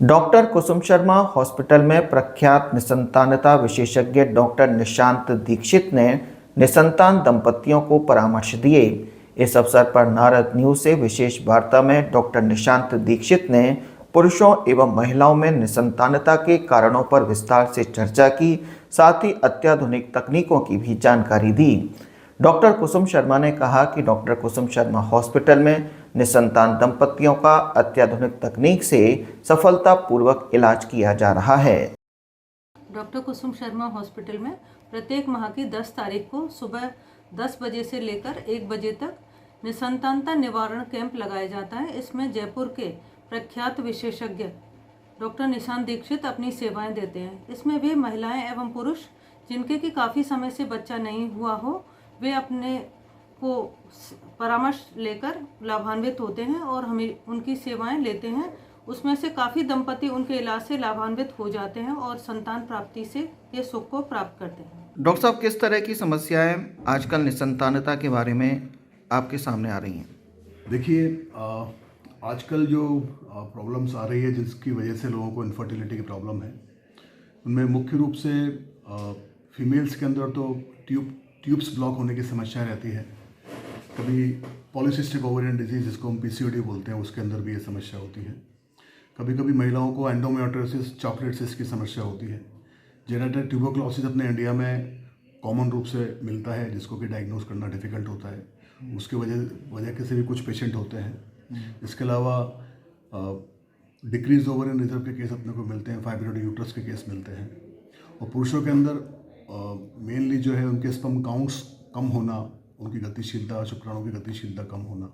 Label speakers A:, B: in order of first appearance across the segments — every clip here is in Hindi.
A: डॉक्टर कुसुम शर्मा हॉस्पिटल में प्रख्यात निसंतानता विशेषज्ञ डॉक्टर निशांत दीक्षित ने निसंतान दंपतियों को परामर्श दिए। इस अवसर पर नारद न्यूज से विशेष वार्ता में डॉक्टर निशांत दीक्षित ने पुरुषों एवं महिलाओं में निसंतानता के कारणों पर विस्तार से चर्चा की, साथ ही अत्याधुनिक तकनीकों की भी जानकारी दी। डॉक्टर कुसुम शर्मा ने कहा कि डॉक्टर कुसुम शर्मा हॉस्पिटल में निसंतान दंपतियों का अत्याधुनिक तकनीक से सफलतापूर्वक इलाज किया जा रहा है।
B: डॉक्टर कुसुम शर्मा हॉस्पिटल में प्रत्येक माह की 10 तारीख को सुबह 10 बजे से लेकर 1 बजे तक निसंतानता निवारण कैंप लगाया जाता है। इसमें जयपुर के प्रख्यात विशेषज्ञ डॉक्टर निशांत दीक्षित अपनी सेवाएं देते हैं। इसमें वे महिलाएं एवं पुरुष जिनके कि काफ़ी समय से बच्चा नहीं हुआ हो, वे अपने को परामर्श लेकर लाभान्वित होते हैं और हमें उनकी सेवाएं लेते हैं। उसमें से काफ़ी दंपति उनके इलाज से लाभान्वित हो जाते हैं और संतान प्राप्ति से के सुख को प्राप्त करते हैं।
A: डॉक्टर साहब, किस तरह की समस्याएं आजकल निसंतानता के बारे में आपके सामने आ रही हैं?
C: देखिए, आजकल जो प्रॉब्लम्स आ रही है जिसकी वजह से लोगों को इनफर्टिलिटी की प्रॉब्लम है, उनमें मुख्य रूप से फीमेल्स के अंदर तो ट्यूब्स ब्लॉक होने की समस्या रहती है। कभी पॉलीसिस्टिक ओवेरियन डिजीज़, जिसको हम पीसीओडी बोलते हैं, उसके अंदर भी ये समस्या होती है। कभी कभी महिलाओं को एंडोमेट्रियोसिस, चॉकलेट सिस्ट की समस्या होती है। जेनेटिक ट्यूबरक्लोसिस अपने इंडिया में कॉमन रूप से मिलता है, जिसको कि डायग्नोज करना डिफ़िकल्ट होता है। उसके वजह से भी कुछ पेशेंट होते हैं। इसके अलावा डिक्रीज ओवरियन रिजर्व के केस अपने को मिलते हैं, फाइब्रोइड यूट्रस के केस मिलते हैं। और पुरुषों के अंदर मेनली जो है उनके स्पर्म काउंट्स कम होना, उनकी गतिशीलता, शुक्राणु की गतिशीलता कम होना,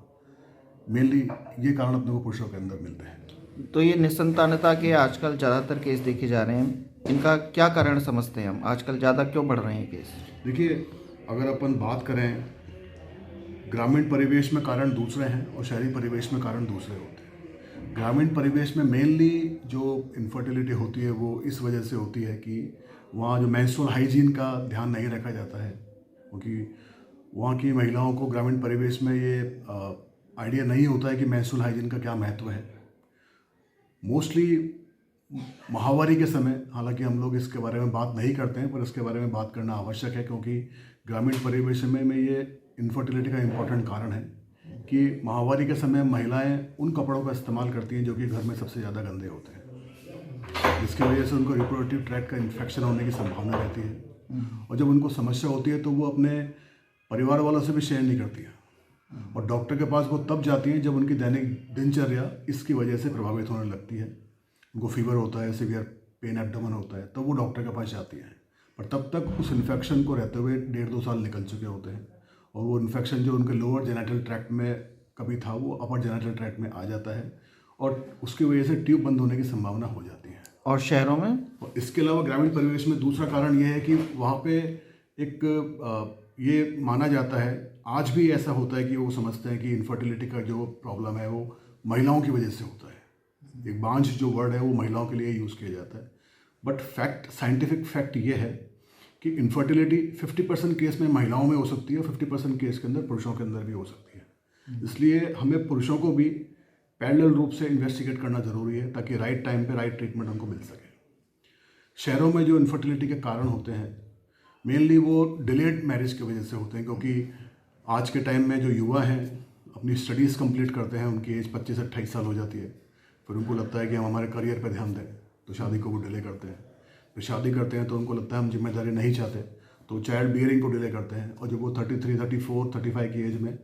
C: मेनली ये कारण अपने को पुरुषों के अंदर मिलते हैं।
A: तो ये निसंतानता के आजकल ज़्यादातर केस देखे जा रहे हैं, इनका क्या कारण समझते हैं हम? आजकल ज़्यादा क्यों बढ़ रहे हैं केस?
C: देखिए, अगर अपन बात करें, ग्रामीण परिवेश में कारण दूसरे हैं और शहरी परिवेश में कारण दूसरे होते हैं। ग्रामीण परिवेश में मेनली जो इनफर्टिलिटी होती है वो इस वजह से होती है कि वहाँ जो मेंस्ट्रुअल हाइजीन का ध्यान नहीं रखा जाता है, क्योंकि वहाँ की महिलाओं को ग्रामीण परिवेश में ये आइडिया नहीं होता है कि मेंस्ट्रुअल हाइजीन का क्या महत्व है। मोस्टली माहवारी के समय, हालांकि हम लोग इसके बारे में बात नहीं करते हैं, पर इसके बारे में बात करना आवश्यक है, क्योंकि ग्रामीण परिवेश में ये इनफर्टिलिटी का इम्पोर्टेंट कारण है कि माहवारी के समय महिलाएं उन कपड़ों का इस्तेमाल करती हैं जो कि घर में सबसे ज़्यादा गंदे होते हैं, जिसकी वजह से उनको रिप्रोडक्टिव ट्रैक्ट का इन्फेक्शन होने की संभावना रहती है। और जब उनको समस्या होती है तो वो अपने परिवार वालों से भी शेयर नहीं करती हैं, और डॉक्टर के पास वो तब जाती हैं जब उनकी दैनिक दिनचर्या इसकी वजह से प्रभावित होने लगती है। उनको फीवर होता है, सीवियर पेन एब्डोमेन होता है, तब वो डॉक्टर के पास जाती हैं। पर तब तक उस इन्फेक्शन को रहते हुए 1.5-2 साल निकल चुके होते हैं, और वो इन्फेक्शन जो उनके लोअर जेनिटल ट्रैक्ट में कभी था वो अपर जेनिटल ट्रैक्ट में आ जाता है, और उसकी वजह से ट्यूब बंद होने की संभावना हो जाती है।
A: और शहरों में?
C: और इसके अलावा ग्रामीण परिवेश में दूसरा कारण ये है कि वहाँ पे एक ये माना जाता है, आज भी ऐसा होता है कि वो समझते हैं कि इनफर्टिलिटी का जो प्रॉब्लम है वो महिलाओं की वजह से होता है। एक बांझ जो वर्ड है वो महिलाओं के लिए यूज़ किया जाता है, बट साइंटिफिक फैक्ट ये है कि इनफर्टिलिटी 50% केस में महिलाओं में हो सकती है, 50% केस के अंदर पुरुषों के अंदर भी हो सकती है। इसलिए हमें पुरुषों को भी पैरेलल रूप से इन्वेस्टिगेट करना ज़रूरी है, ताकि राइट टाइम पे राइट ट्रीटमेंट उनको मिल सके। शहरों में जो इनफर्टिलिटी के कारण होते हैं मेनली वो डिलेड मैरिज की वजह से होते हैं, क्योंकि आज के टाइम में जो युवा हैं अपनी स्टडीज़ कंप्लीट करते हैं, उनकी एज 25 से 28 साल हो जाती है, फिर उनको लगता है कि हम हमारे करियर पर ध्यान दें, तो शादी को वो डिले करते हैं। फिर शादी करते हैं तो उनको लगता है हम जिम्मेदारी नहीं चाहते, तो चाइल्ड बियरिंग को डिले करते हैं, और जब वो 33, 34, 35 की एज में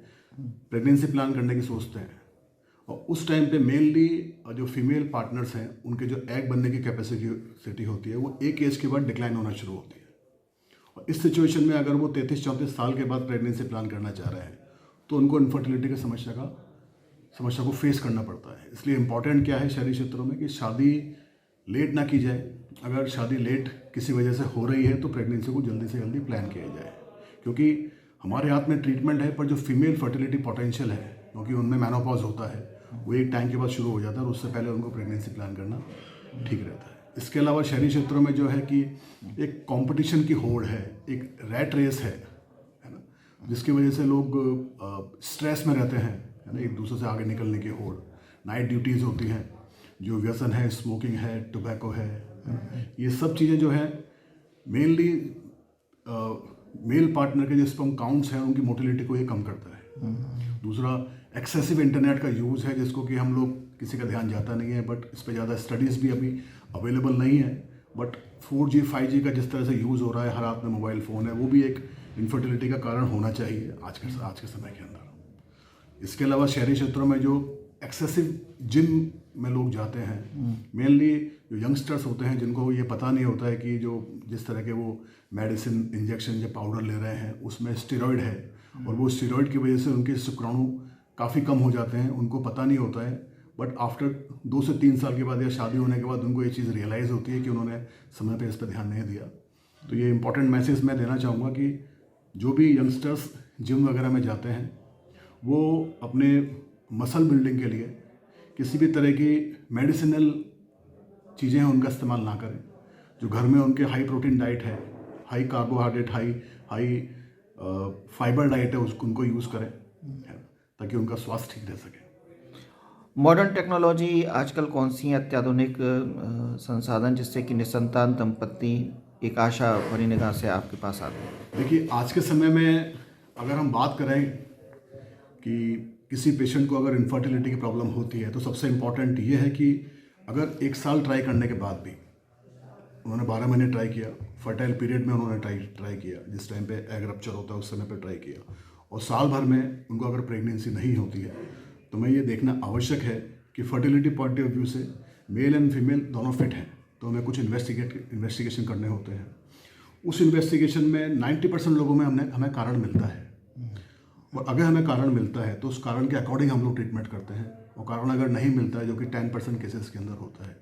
C: प्रेगनेंसी प्लान करने की सोचते हैं, और उस टाइम पे मेनली जो फीमेल पार्टनर्स हैं उनके जो एग बनने की कैपेसिटी होती है वो एक एज के बाद डिक्लाइन होना शुरू होती है। और इस सिचुएशन में अगर वो 33-34 साल के बाद प्रेगनेंसी प्लान करना चाह रहे हैं तो उनको इनफर्टिलिटी की समस्या को फेस करना पड़ता है। इसलिए इम्पॉर्टेंट क्या है शहरी क्षेत्रों में कि शादी लेट ना की जाए। अगर शादी लेट किसी वजह से हो रही है तो प्रेगनेंसी को जल्दी से जल्दी प्लान किया जाए, क्योंकि हमारे हाथ में ट्रीटमेंट है, पर जो फीमेल फर्टिलिटी पोटेंशियल है, क्योंकि उनमें मेनोपॉज होता है, वो एक टाइम के बाद शुरू हो जाता है, और उससे पहले उनको प्रेगनेंसी प्लान करना ठीक रहता है। इसके अलावा शहरी क्षेत्रों में जो है कि एक कंपटीशन की होड़ है, एक रैट रेस है ना, जिसकी वजह से लोग स्ट्रेस में रहते हैं, है ना, एक दूसरे से आगे निकलने की होड़। नाइट ड्यूटीज़ होती हैं, जो व्यसन है, स्मोकिंग है, टोबैको है, ये सब चीज़ें जो हैं मेनली मेल पार्टनर के जो स्पर्म काउंट्स हैं उनकी मोटिलिटी को ये कम करता है। दूसरा एक्सेसिव इंटरनेट का यूज़ है, जिसको कि हम लोग किसी का ध्यान जाता नहीं है, बट इस पर ज़्यादा स्टडीज़ भी अभी अवेलेबल नहीं है। बट 4G 5G का जिस तरह से यूज़ हो रहा है, हर हाथ में मोबाइल फ़ोन है, वो भी एक इनफर्टिलिटी का कारण होना चाहिए आज के समय के अंदर। इसके अलावा शहरी क्षेत्रों में जो एक्सेसिव जिम में लोग जाते हैं, मेनली जो यंगस्टर्स होते हैं जिनको ये पता नहीं होता है कि जो जिस तरह के वो मेडिसिन इंजेक्शन या पाउडर ले रहे हैं उसमें स्टेरॉइड है, और वो स्टेरॉइड की वजह से उनके शुक्राणु काफ़ी कम हो जाते हैं, उनको पता नहीं होता है। बट आफ्टर 2 से 3 साल के बाद या शादी होने के बाद उनको ये चीज़ रियलाइज़ होती है कि उन्होंने समय पे इस पर ध्यान नहीं दिया। तो ये इंपॉर्टेंट मैसेज मैं देना चाहूँगा कि जो भी यंगस्टर्स जिम वगैरह में जाते हैं वो अपने मसल बिल्डिंग के लिए किसी भी तरह की मेडिसिनल चीज़ें हैं उनका इस्तेमाल ना करें। जो घर में उनके हाई प्रोटीन डाइट है, high carbohydrate, high fibre diet है, उसको उनको यूज़ करें ताकि उनका स्वास्थ्य ठीक रह सके।
A: मॉडर्न टेक्नोलॉजी आजकल कौन सी अत्याधुनिक संसाधन जिससे कि निसंतान दंपति एक आशा भरी निगाह से आपके पास आते हैं?
C: देखिए, आज के समय में अगर हम बात करें कि किसी पेशेंट को अगर इनफर्टिलिटी की प्रॉब्लम होती है तो सबसे इम्पॉर्टेंट ये है कि अगर 1 साल ट्राई करने के बाद भी उन्होंने 12 महीने ट्राई किया, फर्टाइल पीरियड में उन्होंने ट्राई किया, जिस टाइम पे एग रप्चर होता है उस समय पे ट्राई किया, और साल भर में उनको अगर प्रेगनेंसी नहीं होती है तो मैं ये देखना आवश्यक है कि फर्टिलिटी पॉइंट ऑफ व्यू से मेल एंड फीमेल दोनों फिट हैं, तो हमें कुछ इन्वेस्टिगेशन करने होते हैं। उस इन्वेस्टिगेशन में 90% लोगों में हमें कारण मिलता है, और अगर हमें कारण मिलता है तो उस कारण के अकॉर्डिंग हम लोग ट्रीटमेंट करते हैं। और कारण अगर नहीं मिलता है, जो कि 10% केसेस के अंदर होता है,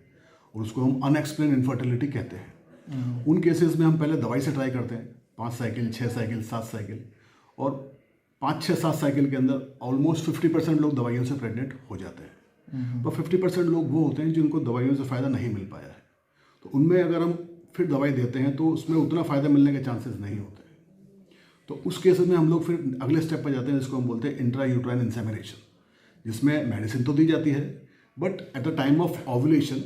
C: और उसको हम अनएक्सप्लेन इनफर्टिलिटी कहते हैं, उन केसेस में हम पहले दवाई से ट्राई करते हैं, 5 साइकिल, 6 साइकिल, 7 साइकिल, और 5, 6, 7 साइकिल के अंदर ऑलमोस्ट 50% लोग दवाइयों से प्रेग्नेंट हो जाते हैं। तो 50% लोग वो होते हैं जिनको दवाइयों से फ़ायदा नहीं मिल पाया है, तो उनमें अगर हम फिर दवाई देते हैं तो उसमें उतना फ़ायदा मिलने के चांसेस नहीं होते। तो उस केस में हम लोग फिर अगले स्टेप पर जाते हैं, जिसको हम बोलते हैं इंट्रा यूट्राइन इंसेमिनेशन, जिसमें मेडिसिन तो दी जाती है, but at the time of ovulation